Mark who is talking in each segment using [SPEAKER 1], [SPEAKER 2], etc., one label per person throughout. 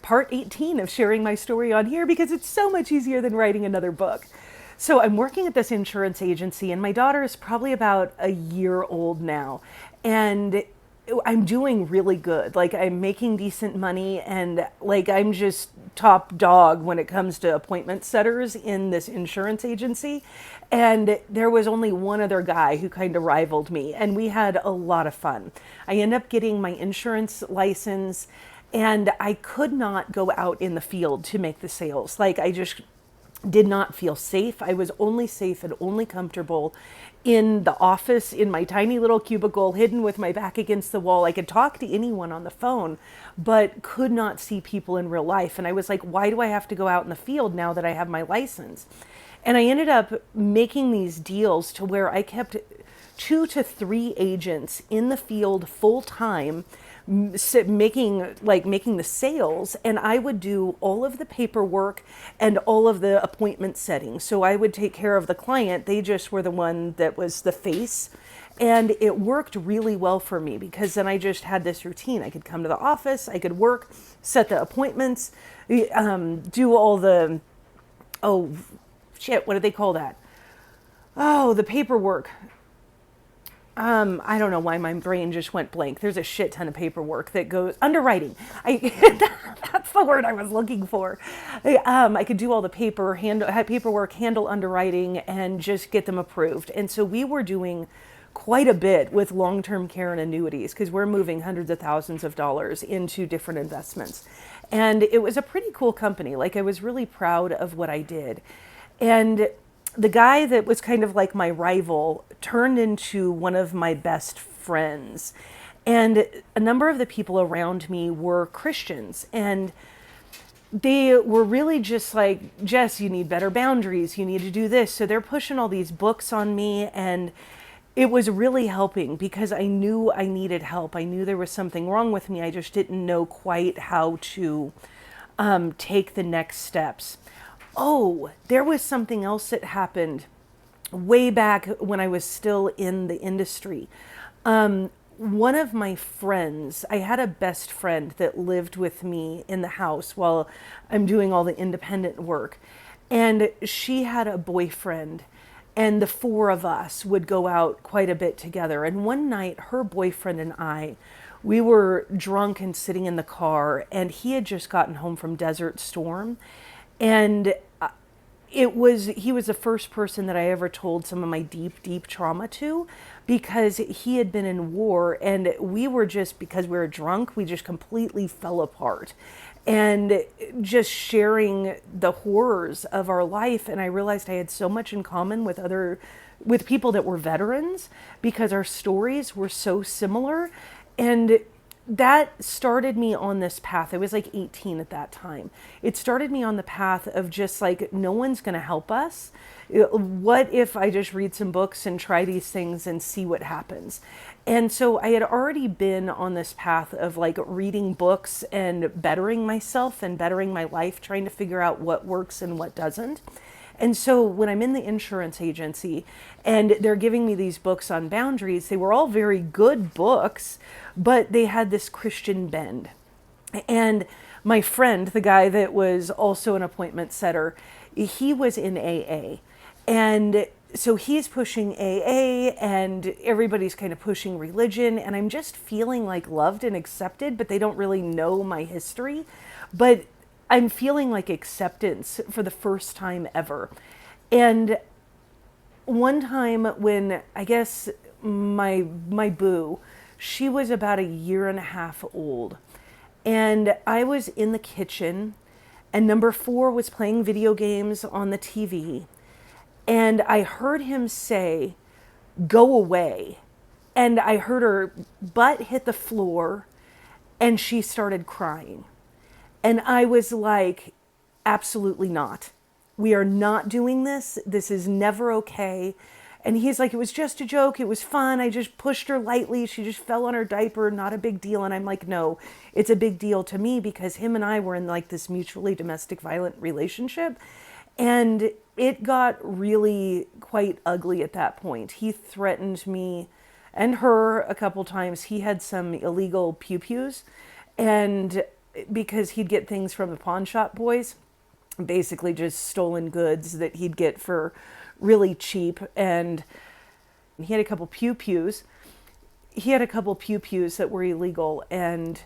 [SPEAKER 1] part 18 of sharing my story on here because it's so much easier than writing another book. So I'm working at this insurance agency, and my daughter is probably about a year old now. And I'm doing really good. Like, I'm making decent money, and like, I'm just top dog when it comes to appointment setters in this insurance agency. And there was only one other guy who kind of rivaled me, and we had a lot of fun. I ended up getting my insurance license, and I could not go out in the field to make the sales. Like, I just did not feel safe. I was only safe and only comfortable in the office, in my tiny little cubicle, hidden with my back against the wall. I could talk to anyone on the phone, but could not see people in real life. And I was like, why do I have to go out in the field now that I have my license? And I ended up making these deals to where I kept 2 to 3 agents in the field full time, making the sales, and I would do all of the paperwork and all of the appointment settings. So I would take care of the client. They just were the one that was the face. And it worked really well for me because then I just had this routine. I could come to the office, I could work, set the appointments, do all the, oh shit, what do they call that? Oh, the paperwork. I don't know why my brain just went blank. There's a shit ton of paperwork that goes underwriting. That's the word I was looking for. I could do all the paperwork, handle underwriting, and just get them approved. And so we were doing quite a bit with long-term care and annuities because we're moving hundreds of thousands of dollars into different investments. And it was a pretty cool company. Like, I was really proud of what I did. And the guy that was kind of like my rival turned into one of my best friends. And a number of the people around me were Christians. And they were really just like, Jess, you need better boundaries. You need to do this. So they're pushing all these books on me. And it was really helping because I knew I needed help. I knew there was something wrong with me. I just didn't know quite how to take the next steps. Oh, there was something else that happened way back when I was still in the industry. One of my friends, I had a best friend that lived with me in the house while I'm doing all the independent work. And she had a boyfriend, and the 4 of us would go out quite a bit together. And one night, her boyfriend and I, we were drunk and sitting in the car, and he had just gotten home from Desert Storm. And he was the first person that I ever told some of my deep, deep trauma to because he had been in war, and we were just, because we were drunk, we just completely fell apart. And just sharing the horrors of our life. And I realized I had so much in common with people that were veterans because our stories were so similar. And that started me on this path. I was like 18 at that time. It started me on the path of just like, no one's going to help us. What if I just read some books and try these things and see what happens? And so I had already been on this path of like reading books and bettering myself and bettering my life, trying to figure out what works and what doesn't. And so when I'm in the insurance agency and they're giving me these books on boundaries, they were all very good books, but they had this Christian bend. And my friend, the guy that was also an appointment setter, he was in AA. And so he's pushing AA and everybody's kind of pushing religion. And I'm just feeling like loved and accepted, but they don't really know my history. But I'm feeling like acceptance for the first time ever. And one time when I guess my boo, she was about a year and a half old. And I was in the kitchen and number 4 was playing video games on the TV. And I heard him say, "Go away." And I heard her butt hit the floor and she started crying. And I was like, absolutely not. We are not doing this. This is never okay. And he's like, it was just a joke. It was fun. I just pushed her lightly. She just fell on her diaper. Not a big deal. And I'm like, no, it's a big deal to me because him and I were in like this mutually domestic violent relationship. And it got really quite ugly at that point. He threatened me and her a couple times. He had some illegal pew-pews. And because he'd get things from the pawn shop boys, basically just stolen goods that he'd get for really cheap. And he had a couple pew-pews. He had a couple pew-pews that were illegal, and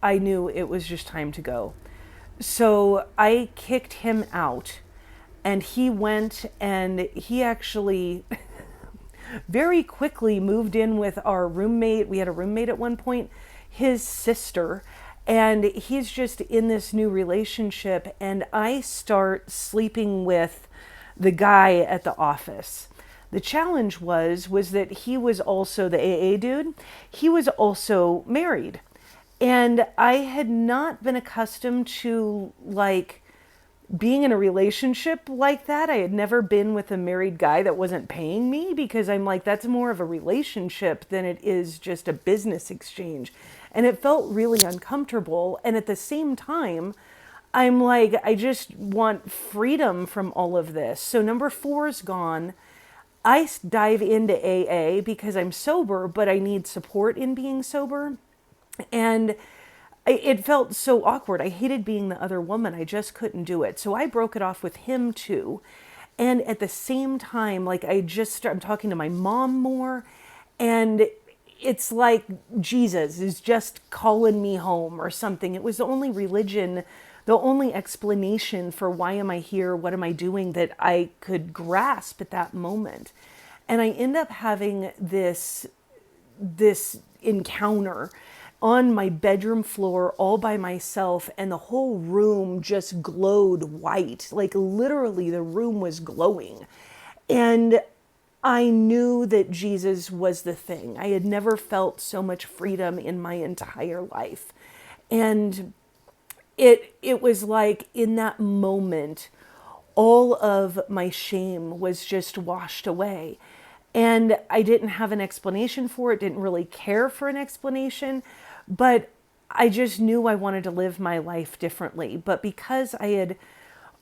[SPEAKER 1] I knew it was just time to go. So I kicked him out, and he went, and he actually very quickly moved in with our roommate. We had a roommate at one point, his sister, and he's just in this new relationship, and I start sleeping with the guy at the office. The challenge was that he was also the AA dude. He was also married. And I had not been accustomed to like being in a relationship like that. I had never been with a married guy that wasn't paying me, because I'm like, that's more of a relationship than it is just a business exchange. And it felt really uncomfortable. And at the same time, I'm like, I just want freedom from all of this. So number 4 is gone. I dive into AA because I'm sober, but I need support in being sober. And it felt so awkward. I hated being the other woman. I just couldn't do it. So I broke it off with him too. And at the same time, like I'm talking to my mom more, and it's like Jesus is just calling me home or something. It was the only religion, the only explanation for why am I here, what am I doing, that I could grasp at that moment. And I end up having this encounter on my bedroom floor all by myself, and the whole room just glowed white. Like literally the room was glowing. And I knew that Jesus was the thing. I had never felt so much freedom in my entire life. And it was like in that moment, all of my shame was just washed away. And I didn't have an explanation for it, didn't really care for an explanation, but I just knew I wanted to live my life differently. But because I had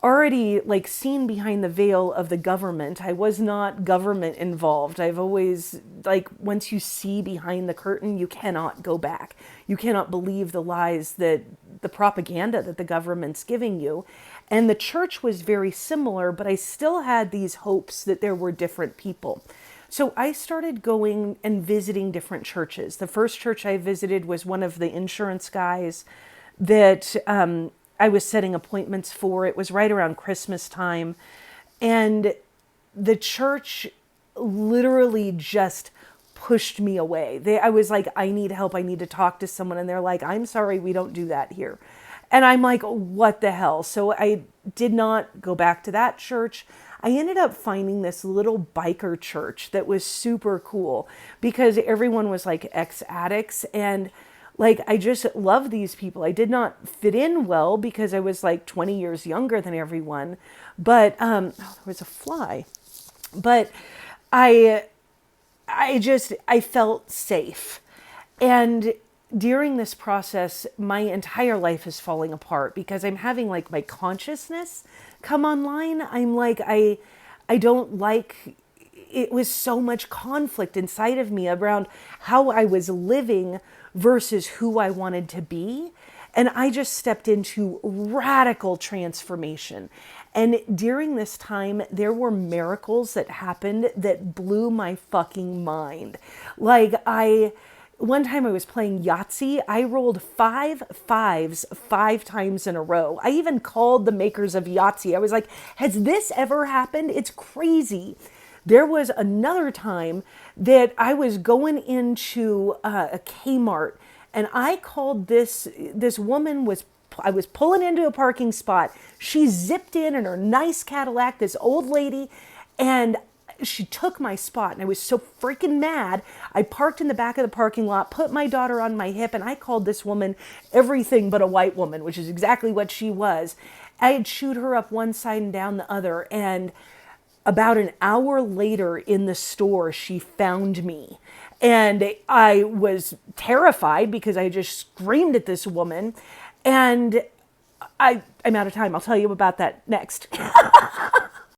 [SPEAKER 1] already like seen behind the veil of the government, I was not government involved. I've always, like, once you see behind the curtain, you cannot go back. You cannot believe the lies, that the propaganda that the government's giving you. And the church was very similar, but I still had these hopes that there were different people. So I started going and visiting different churches. The first church I visited was one of the insurance guys that I was setting appointments for. It was right around Christmas time. And the church literally just pushed me away. I was like, I need help. I need to talk to someone. And they're like, I'm sorry, we don't do that here. And I'm like, what the hell? So I did not go back to that church. I ended up finding this little biker church that was super cool because everyone was like ex-addicts, and like I just love these people. I did not fit in well because I was like 20 years younger than everyone, but there was a fly. But I felt safe. And during this process, my entire life is falling apart because I'm having like my consciousness come online. I'm like, I don't like, it was so much conflict inside of me around how I was living versus who I wanted to be. And I just stepped into radical transformation. And during this time, there were miracles that happened that blew my fucking mind. Like one time I was playing Yahtzee. I rolled 5 5s 5 times in a row. I even called the makers of Yahtzee. I was like, has this ever happened? It's crazy. There was another time that I was going into a Kmart, and I called this woman I was pulling into a parking spot. She zipped in her nice Cadillac, this old lady, and she took my spot, and I was so freaking mad. I parked in the back of the parking lot, put my daughter on my hip, and I called this woman everything but a white woman, which is exactly what she was. I had chewed her up one side and down the other, and about an hour later in the store, she found me. And I was terrified because I just screamed at this woman. And I'm out of time. I'll tell you about that next.